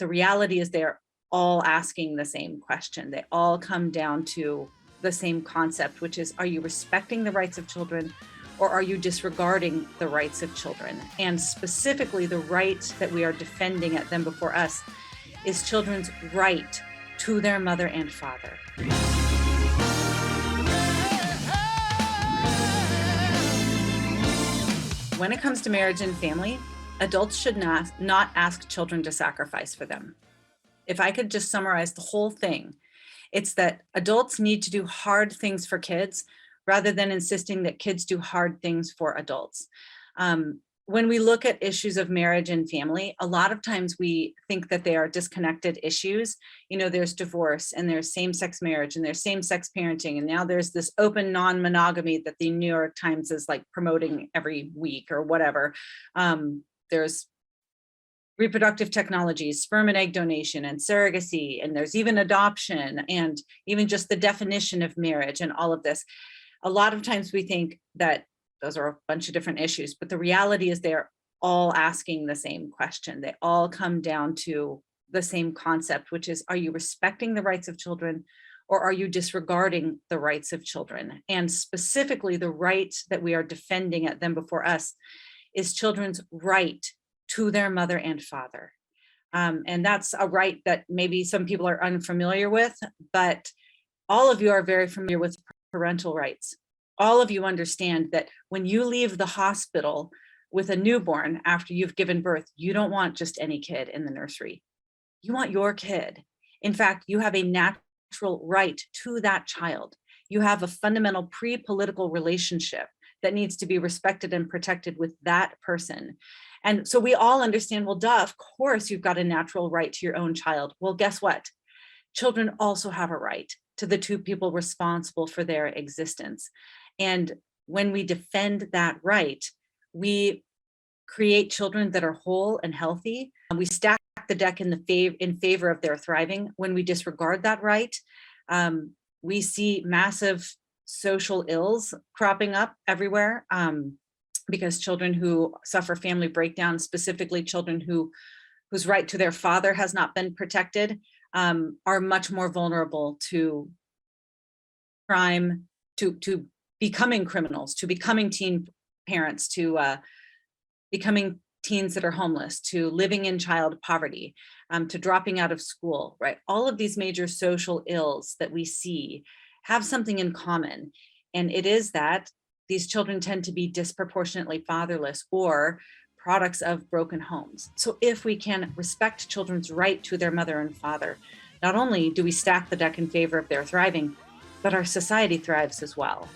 the reality is they're all asking the same question. They all come down to the same concept, which is, are you respecting the rights of children or are you disregarding the rights of children? And specifically, the right that we are defending at them before us is children's right to their mother and father. When it comes to marriage and family, adults should not ask children to sacrifice for them. If I could just summarize the whole thing, it's that adults need to do hard things for kids rather than insisting that kids do hard things for adults. When we look at issues of marriage and family, a lot of times we think that they are disconnected issues. You know, there's divorce and there's same-sex marriage and there's same-sex parenting. And now there's this open non-monogamy that the New York Times is like promoting every week or whatever. There's reproductive technologies, sperm and egg donation and surrogacy, and there's even adoption and even just the definition of marriage and all of this. A lot of times we think that those are a bunch of different issues, but the reality is they're all asking the same question. They all come down to the same concept, which is, are you respecting the rights of children or are you disregarding the rights of children? And specifically, the right that we are defending at them before us is children's right to their mother and father. And that's a right that maybe some people are unfamiliar with, but all of you are very familiar with parental rights. All of you understand that when you leave the hospital with a newborn after you've given birth, you don't want just any kid in the nursery. You want your kid. In fact, you have a natural right to that child. You have a fundamental pre-political relationship that needs to be respected and protected with that person. And so we all understand, well, duh, of course you've got a natural right to your own child. Well, guess what? Children also have a right to the two people responsible for their existence. And when we defend that right, we create children that are whole and healthy. We stack the deck in favor of their thriving. When we disregard that right, we see massive social ills cropping up everywhere, because children who suffer family breakdown, specifically children whose right to their father has not been protected, are much more vulnerable to crime, to becoming criminals, to becoming teen parents, to becoming teens that are homeless, to living in child poverty, to dropping out of school, right? All of these major social ills that we see have something in common. And it is that these children tend to be disproportionately fatherless or products of broken homes. So if we can respect children's right to their mother and father, not only do we stack the deck in favor of their thriving, but our society thrives as well.